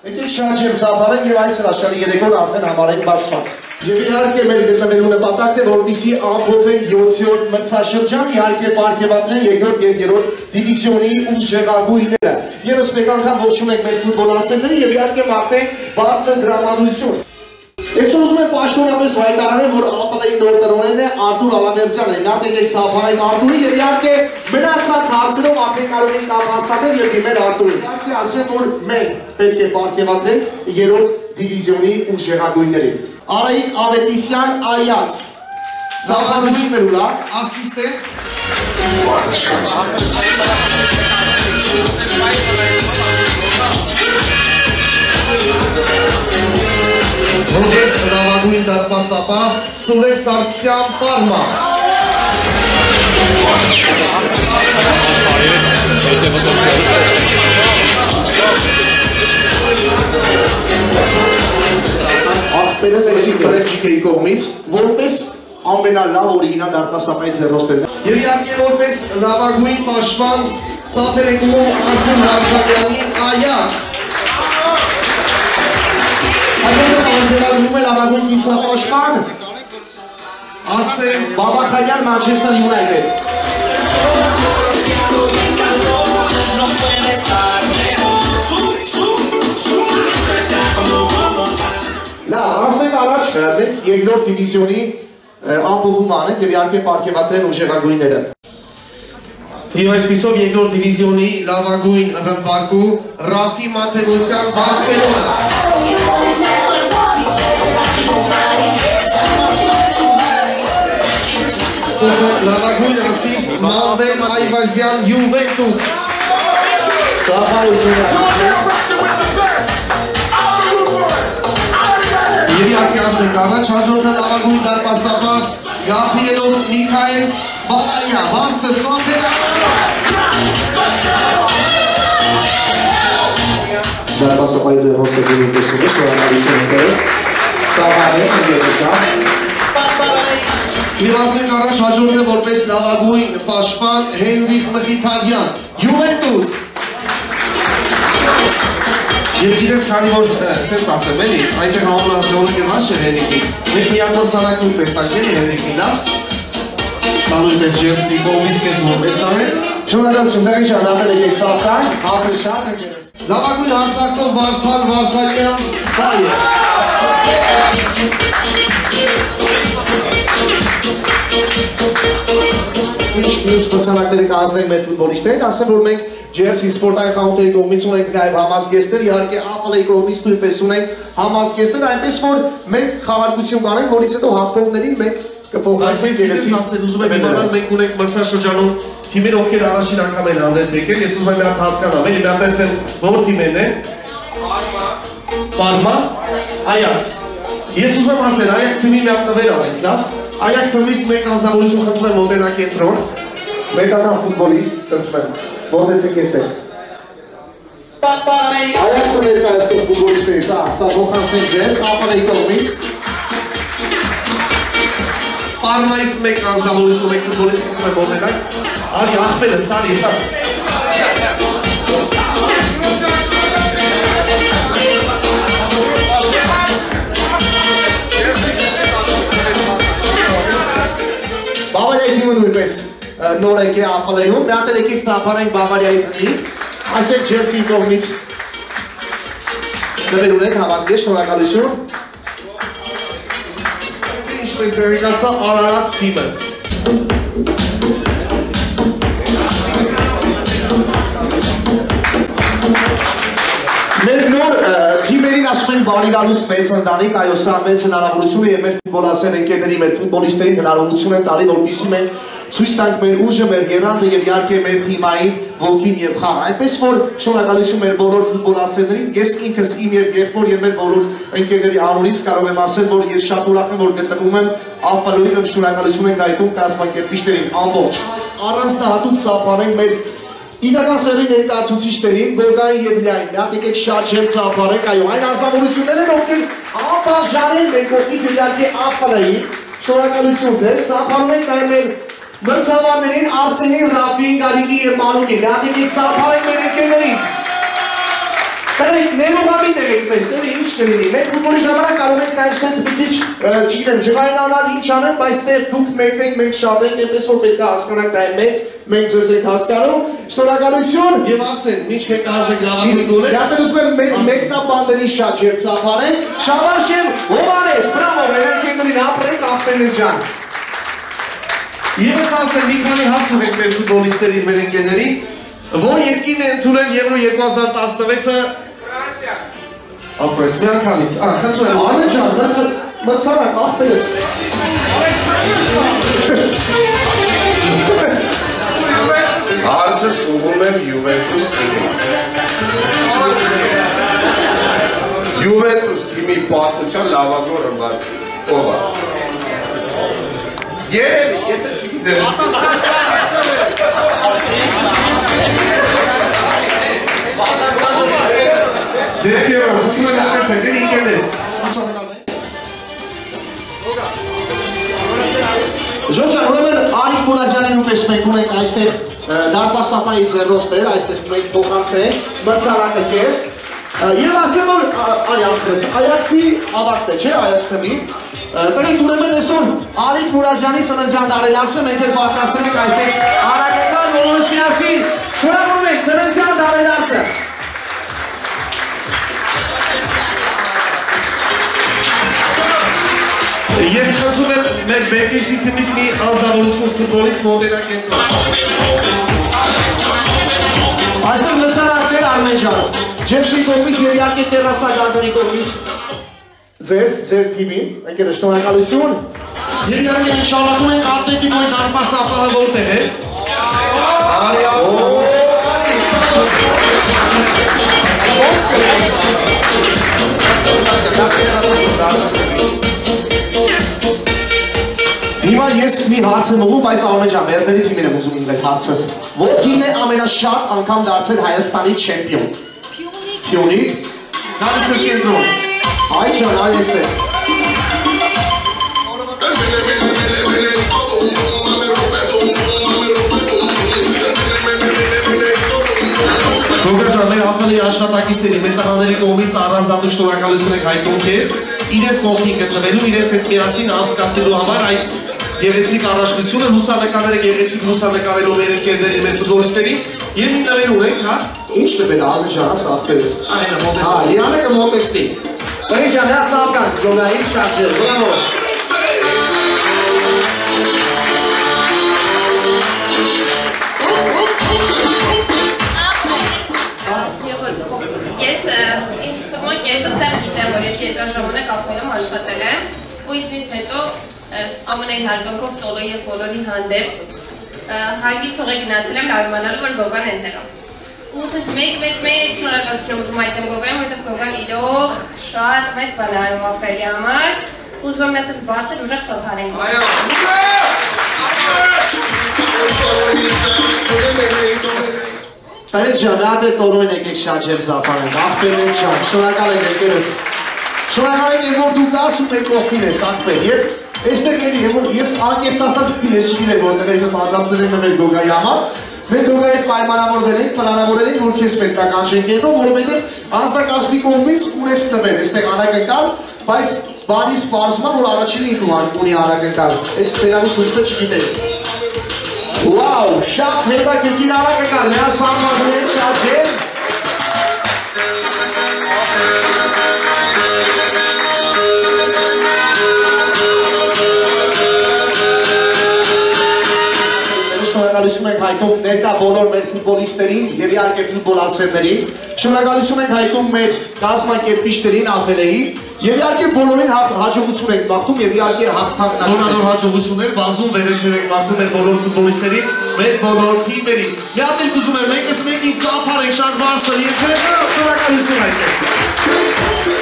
Եկեք շատ եմ ծափարենք և այս հրաշալի երեկոն արդեն համարենք բացված։ Եվ իհարկե մեր գտնվելու նպատակն է, որպեսզի ամփոփենք 7-րդ մրցաշրջան, իհարկե պարգևատրեն 2-րդ և 3-րդ դիվիզիոնի ուժեղագույնները։ Եվս մեկ անգամ ողջունում ենք մեր ֆուտբոլասերներին և իհարկե մաղթենք բարձր տրամադրություն։ Այսօր ուզում եմ պաշտոնապես հայտարարել, որ ԱՊԼ-ի նոր տնօրենն է Արտուր Ալավերդյանը։ Նա եկեք ծափարենք Արտուրին և իհարկե մնացած հարցերով արդեն կարող ենք կապ հաստատել և դիմել Արտուրին։ Իհարկե ասեմ, որ մենք պետք է պարգևատրենք 3-րդ դիվիզիոնի ուժեղագույններին։ Արայիկ Ավետիսյան Այաքս։ Ծափարություններ ուրա, ասիստենտ։ Հոդես հրավագույն դարպասապահ Սուրե Սարգսյան Պարմա։ Աղբերս էսի պրեջիկեի կողմից, որպես ամենալավ օրիգինալ դարպասապահից հեռոստել։ Եվ իհարկե որպես հրավագույն պաշտպան Սափերեկում Արտուր Հազարյանին Այաքս։ Անդրադառնում է լավագույն կիսապաշտպան Ասեմ Բաբախանյան Մանչեսթեր Յունայթեդ։ Լավ, ասենք առաջ երկրորդ դիվիզիոնի ամփոփում անենք և իհարկե պարգևատրեն ուժեղագույնները։ Եվ այսպիսով երկրորդ դիվիզիոնի լավագույն ռմբարկու Ռաֆի Մաթևոսյան Բարսելոնա։ Լավագույն ասիստ Մանվել Այվազյան Յուվենտուս։ Եվ իհարկե ասենք առաջ հաջորդը լավագույն դարպասապահ Գաբրիելով Միքայել Բավարիա, հարցը ծափերը։ Դարպասապահի ձեր հոստեգին ուտեսում է, շնորհակալություն ընկերս, ծափարեք, ընկերության։ Եվ ասենք առաջ հաջորդը որպես լավագույն պաշտպան Հենրիխ Մխիթարյան, Յուվենտուս։ Եվ գիտես քանի որ սենց ասեմ էլի, այնտեղ ամենազնորը գնաց չէր Հենրիխի, մենք միանգոր ծանակույն տեսանք էլի Հենրիխին, լավ։ Սալույն պես ջերսնի կողմից կես որպես նավեր։ Շնորհակալություն, դեղի շանատել եկեք ծափկանք, հապր շատ ընկերս։ Լավագույն հարցակով Վարդան Վարդանյան Բայը։ Ինչ մյուս պրծանակները կանձնենք մեր ֆուտբոլիստներին, ասեմ, որ մենք GRC սպորտային խանութերի կողմից ունենք նաև համազգեստներ, իհարկե ԱՊԼ-ի կողմից նույնպես ունենք համազգեստներ, այնպես որ մենք խաղարկություն կանենք, որից հետո հաղթողներին մենք կփոխանցենք գեղեցիկ ասել, ուզում եմ իմանալ, մենք ունենք մրցաշրջանում թիմեր, ովքեր առաջին անգամ են հանդես եկել, ես ուզում եմ մի հատ հասկանամ, էլի մի հատ տեսնեմ ո՞ր թիմերն են։ Պարմա, Այաքս։ Ես ուզում եմ ասել, Այաքս թիմի մի հատ նվեր անենք, լավ։ Այաքս թիմից մեկ անձնավորություն խնդրում եմ մոտենա կենտրոն, մեկական ֆուտբոլիստ, խնդրում եմ, մոտեցեք էստեղ։ Այաքսը ներկայացնող ֆուտբոլիստներից, սա փոխանցենք ձեզ, ԱՊԼ-ի կողմից։ Պարմայից մեկ անձնավորություն, մեկ ֆուտբոլիստ խնդրում եմ մոտենակ, արի աղբերը, սարի, սա։ Բավարիայի թիմը նույնպես նոր եկե ԱՊԼ-ում, մի հատ եկեք ծափարենք Բավարիայի թիմին, այստեղ ջերսիի կողմից նվեր ունենք համազգեստ, շնորհակալություն։ Ինչպես ներկայացա Արարատ թիմը։ Մեր նոր թիմերին ասում ենք բարի գալուց մեծ ընտանիք, այո, սա մեծ հնարավորություն է և մեր ֆուտբոլասեր ընկերների, մեր ֆուտբոլիստերին հնարավորություն են տալի, որպեսզի մենք ցույց տանք մեր ուժը, մեր եռանդը և իհարկե մեր թիմային ոգին և խաղը։ Այնպես որ շնորհակալություն մեր բոլոր ֆուտբոլասերներին, ես ինքս իմ և եղբոր և մեր բոլոր ընկերների անունից կարող եմ ասել, որ ես շատ ուրախ եմ, որ գտնվում եմ ԱՊԼ-ում և շնորհակալություն ենք այդում կազմակերպիչներին ամբողջ։ Առանձնահատուկ ծափարենք մեր Իդական սերի ներկայացուցիչներին, Գորգային և Լյային, մի հատ եկեք շատ չեմ ծափարենք, այո, այն անձնավորություններ են, ովքեր անբաժանեն մեր կողմից իհարկե ԱՊԼ-ին, շնորհակալություն ձեզ, ծափարում ենք նաև մեր մրցավարներին Արսենին, Ռաֆին, Գարինի և Մանուկին, մի հատ եկեք ծափարենք մեր ընկերներին։ Ներողամիտ եղեք մեզ, ինչ կլինի, մենք ֆուտբոլի ժամանակ կարող ենք նաև սենց մի քիչ, չգիտեմ, ջղայնանալ, ինչ անեն, բայց դեռ դուք մեկն ենք, մենք շատ ենք, այնպես որ պետք է հասկանանք դա մեզ, մենք ձեզ ենք հասկանում, շնորհակալություն եւ ասեն, ինչ եք ասեք լավագույն գոլեր։ Դեռ ուզում եմ մեկնաբանների շատ ջերծափարենք, Շավարշեմ, Հովանես, բրավո, մենակ կենդրին ապրեք աղբերներ ջան։ Եվս ասեմ, մի քանի հարց ունենք մեր ֆուտբոլիստերին, մեր ընկերներին, որ երկիրն է ընդունել Եվրո 2016-ը ապրես, մի անգամից, խնդրում եմ, Արմեն ջան, մրցանակ, աղբերս։ Հարցը ուղում եմ Յուվենտուս թիմի։ Յուվենտուս թիմի պատմության լավագույն ռմբարկից, ով է։ Երևի, ես չգիտեմ։ Դեպ Եվրո, խնդրում եմ ակեսեք, են ինքեներ։ Ժորջան, ուրեմն Արիկ Մուրադյանին ուպես մենք ունենք այստեղ դարպասապայի ձեռոստեր, այստեղ մենք տողանց ենք, մրցանակը կես, և ասեմ, որ Այաքսի ավակտ է, չէ, Այաքս թմի, տնենք ուրեմն այսօր Արիկ Մուրադյանի ծննդյան դարելարսն մենք էլ պատրաստել ենք այստեղ Արագեկան բոլորս միասին, շնորհակալում ենք ծննդյան դարելարսը։ Ես խնդրում եմ մեր Բետիսի թիմից մի անձնավորություն ֆուտբոլիստ մոտենակենտրոն։ Այստեղ մրցանակներ Արմեն ջան, Ջեփսի կողմից և իհարկե Տերասագանդանի կողմից ձեզ, ձեր թիմին, ընկերը շնորհակալություն։ Եվ իհարկե մենք շարունակում ենք Ատլետիկոյի դարպասապահը որտեղ է։ Հիմա ես մի հարց եմ ուղում, բայց Արմեն ջան, վերների թիմին եմ ուզում ինձ հարցս։ Որ թիմն է ամենաշատ անգամ դարձել Հայաստանի չեմպիոն։ Փյունիկ։ Գալիս ես կենտրոն։ Այ ջան, այ եստեղ։ Գոգա ջան, մեր ԱՖԼ-ի աշխատակիցների, մեր տղաների կողմից առանձնատուկ շնորհակալություն ենք հայտնում քեզ, իրենց կողքին գտնվելու, իրենց հետ միասին անցկացնելու համար այդ գեղեցիկ առաջնությունը, լուսանկարները գեղեցիկ լուսանկարելով մեր ընկերների, մեր ֆուտբոլիստների եւ մի նվեր ունենք, հա։ Ինչ տվել Արմեն ջան, ասա ախպերս։ Այնա մոտես։ Հա, Յանեկը մոտեստի։ Արմեն ջան, հա ցավկան, գոգային շարժել, բրավո։ Ես ստեղ գիտեմ, որ ես երկար ժամանակ ԱՖԼ-ում աշխատել եմ, ու իզնից հետո ամենայն հարգանքով տոլո ես բոլորի հանդեպ հարգից թողե գնացել եմ լավիմանալու, որ Գոգան ենտեղ եմ։ Ու թենց մեծ շնորհակալություն եմ ուզում այդեմ Գոգային, որտեղ Գոգան իրոք շատ մեծ բան արում ԱՖԼ-ի համար, ուզում եմ մեծս բացել ուժեղ ծափարենք։ Տայել ջան, հատ է տորոյն եկեք շատ ջեր զապանենք, աղբերներ ջան, շնորհակալ ենք եկերս։ Շնորհակալ ենք, որ դու կաս ու մեր կողքին ես, աղբեր, և այստեղ ելի, որ ես անկեղծ ասած ես չգիտեմ, որտեղ ենք պատրաստել ենք մեր Գոգայի համար, մեր Գոգայի հետ պայմանավորվել ենք, պլանավորել ենք, որ քեզ պետք է կանչենք եկնով, որովհետև անձնակազմի կողմից ունես տվել, այստեղ անակնկալ, բայց բանից պարզում է, որ առաջինը ինքն ունի անակնկալ, այս տերանից դուրսը չգիտեք։ Վաու, շատ հետաքրքիր անակնկալ, նրանց սարմազներ շատ ջեր։ Շնորհակալություն ենք հայտնում ներկա բոլոր մեր ֆուտբոլիստերին եւ իհարկե ֆուտբոլասերներին։ Շնորհակալություն ենք հայտնում մեր կազմակերպիչներին ԱՖԼ-ի եւ իհարկե բոլորին հաջողություն ենք մաղթում եւ իհարկե հաղթանակներ։ Նոր հաջողություններ, բազում վերջեր ենք մաղթում մեր բոլոր ֆուտբոլիստերին, մեր բոլոր թիմերին։ Մի հատ էլ ուզում եմ մեկս մեկին ծափարենք շատ բարձր, եթե շնորհակալություն հայտնենք։